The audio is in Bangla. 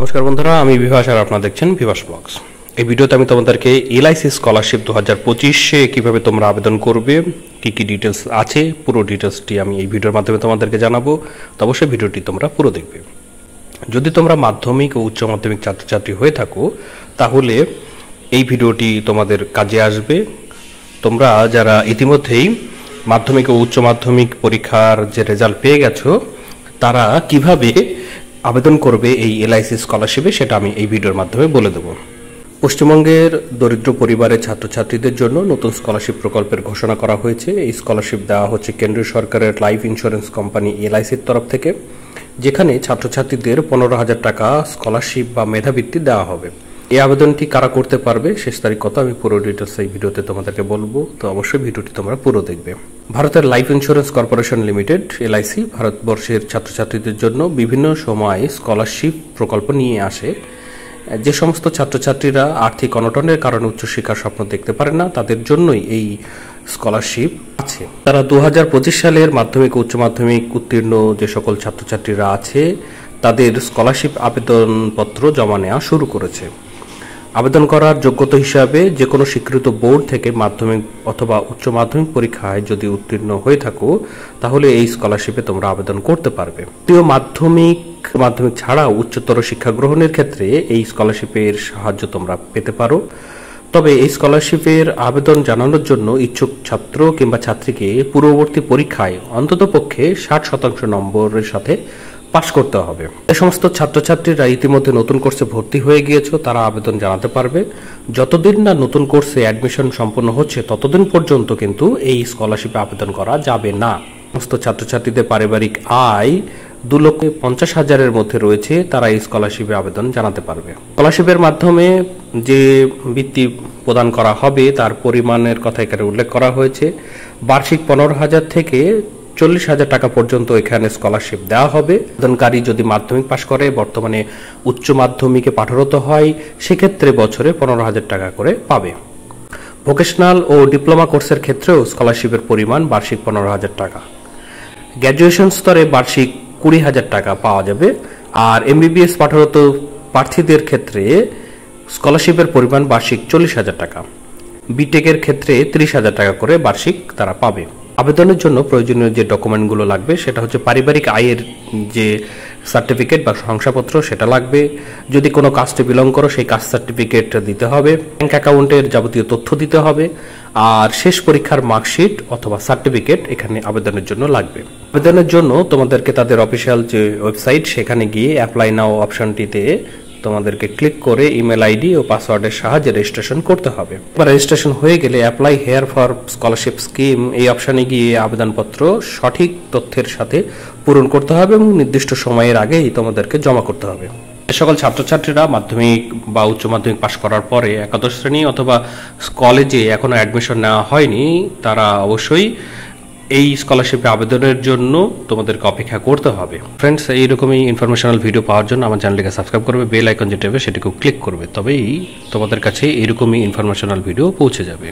নমস্কার বন্ধুরা, আমি বিভাস আর আপনারা দেখছেন বিভাস ব্লগস। এই ভিডিওতে আমি তোমাদেরকে এলআইসি স্কলারশিপ 2025-এ কীভাবে তোমরা আবেদন করবে, কী কী ডিটেলস আছে, পুরো ডিটেলসটি আমি এই ভিডিওর মাধ্যমে তোমাদেরকে জানাবো। তো অবশ্যই ভিডিওটি তোমরা পুরো দেখবে। যদি তোমরা মাধ্যমিক ও উচ্চ মাধ্যমিক ছাত্রছাত্রী হয়ে থাকো তাহলে এই ভিডিওটি তোমাদের কাজে আসবে। তোমরা যারা ইতিমধ্যেই মাধ্যমিক ও উচ্চ মাধ্যমিক পরীক্ষার যে রেজাল্ট পেয়ে গেছো তারা কিভাবে আবেদন করবে এই এলআইসি স্কলারশিপে সেটা আমি এই ভিডিওর মাধ্যমে বলে দেব। পশ্চিমবঙ্গের দরিদ্র পরিবারের ছাত্রছাত্রীদের জন্য নতুন স্কলারশিপ প্রকল্পের ঘোষণা করা হয়েছে। এই স্কলারশিপ দেওয়া হচ্ছে কেন্দ্রীয় সরকারের লাইফ ইন্স্যুরেন্স কোম্পানি এলআইসির তরফ থেকে, যেখানে ছাত্রছাত্রীদের 15,000 টাকা স্কলারশিপ বা মেধাবৃত্তি দেওয়া হবে। এই আবেদনটি কারা করতে পারবে, শেষ তারিখ কত, আমি পুরো ডিটেলস এই ভিডিওতে তোমাদেরকে বলবো। তো অবশ্যই ভিডিওটি তোমরা পুরো দেখবে। ভারতের life insurance corporation limited LIC ভারতবর্ষের ছাত্রছাত্রীদের জন্য বিভিন্ন সময় স্কলারশিপ প্রকল্প নিয়ে আসে। যে সমস্ত ছাত্রছাত্রীরা আর্থিক অনটনের কারণে উচ্চশিক্ষার স্বপ্ন দেখতে পারে না তাদের জন্যই এই স্কলারশিপ আছে। তারা 2025 সালের মাধ্যমিক ও উচ্চ মাধ্যমিক উত্তীর্ণ যে সকল ছাত্রছাত্রীরা আছে তাদের স্কলারশিপ আবেদনপত্র জমা নেওয়া শুরু করেছে। আবেদন করার যোগ্যতা হিসাবে যে কোনো স্বীকৃত বোর্ড থেকে মাধ্যমিক অথবা উচ্চ মাধ্যমিক পরীক্ষায় যদি উত্তীর্ণ হয়ে থাকো তাহলে এই স্কলারশিপে তোমরা আবেদন করতে পারবে। মাধ্যমিক ছাড়াও উচ্চতর শিক্ষা গ্রহণের ক্ষেত্রে এই স্কলারশিপের সাহায্য তোমরা পেতে পারো। তবে এই স্কলারশিপের আবেদন জানানোর জন্য ইচ্ছুক ছাত্র কিংবা ছাত্রীকে পূর্ববর্তী পরীক্ষায় অন্ততপক্ষে 60% নম্বরের সাথে পাশ করতে হবে। এই সমস্ত ছাত্রছাত্রীরা ইতিমধ্যে নতুন কোর্সে ভর্তি হয়ে গিয়েছে, তারা আবেদন জানাতে পারবে। যতদিন না নতুন কোর্সে অ্যাডমিশন সম্পন্ন হচ্ছে ততদিন পর্যন্ত কিন্তু এই স্কলারশিপে আবেদন করা যাবে না। সমস্ত ছাত্রছাত্রীদের পারিবারিক আয় 2,50,000-এর মধ্যে রয়েছে, তারা এই স্কলারশিপে আবেদন জানাতে পারবে। স্কলারশিপের মাধ্যমে যে বৃত্তি প্রদান করা হবে তার পরিমাণের কথা এখানে উল্লেখ করা হয়েছে। বার্ষিক 15,000 থেকে 40,000 টাকা পর্যন্ত এখানে স্কলারশিপ দেওয়া হবে। আবেদনকারী যদি মাধ্যমিক পাশ করে, বর্তমানে উচ্চ মাধ্যমিকে পাঠরত হয়, সেক্ষেত্রে বছরে 15,000 টাকা করে পাবে। ভোকেশনাল ও ডিপ্লোমা কোর্সের ক্ষেত্রেও স্কলারশিপের পরিমাণ বার্ষিক 15,000 টাকা। গ্র্যাজুয়েশন স্তরে বার্ষিক 20,000 টাকা পাওয়া যাবে। আর এমবিবিএস পাঠরত প্রার্থীদের ক্ষেত্রে স্কলারশিপের পরিমাণ বার্ষিক 40,000 টাকা। বিটেকের ক্ষেত্রে 30,000 টাকা করে বার্ষিক তারা পাবে। আবেদনের জন্য প্রয়োজনীয় যে ডকুমেন্টগুলো লাগবে সেটা হচ্ছে পারিবারিক আয়ের যে সার্টিফিকেট বা শংসাপত্র সেটা লাগবে। যদি কোনো কাস্টে বিলং করো সেই কাস্ট সার্টিফিকেট দিতে হবে। ব্যাংক অ্যাকাউন্টের যাবতীয় তথ্য দিতে হবে। আর শেষ পরীক্ষার মার্কশিট অথবা সার্টিফিকেট এখানে আবেদনের জন্য লাগবে। আবেদনের জন্য তোমাদেরকে তাদের অফিসিয়াল যে ওয়েবসাইট সেখানে গিয়ে অ্যাপ্লাই নাও অপশনটিতে তোমাদেরকে ক্লিক করে ইমেল আইডি ও পাসওয়ার্ডের সাহায্যে রেজিস্ট্রেশন করতে হবে। এবার রেজিস্ট্রেশন হয়ে গেলে apply here for scholarship scheme এই অপশানে গিয়ে আবেদনপত্র সঠিক তথ্যের সাথে পূরণ করতে হবে এবং নির্দিষ্ট সময়ের আগেই তোমাদেরকে জমা করতে হবে। এ সকল ছাত্রছাত্রীরা মাধ্যমিক বা উচ্চ মাধ্যমিক পাশ করার পরে একাদশ শ্রেণী অথবা কলেজে এখনো অ্যাডমিশন নেওয়া হয়নি তারা অবশ্যই এই স্কলারশিপে আবেদনের জন্য তোমাদেরকে অপেক্ষা করতে হবে। ফ্রেন্ডস, এইরকমই ইনফরমেশনাল ভিডিও পাওয়ার জন্য আমার চ্যানেলকে সাবস্ক্রাইব করবে, বেল আইকন যেটা হবে সেটাকেও ক্লিক করবে, তবেই তোমাদের কাছে এইরকমই ইনফরমেশনাল ভিডিও পৌঁছে যাবে।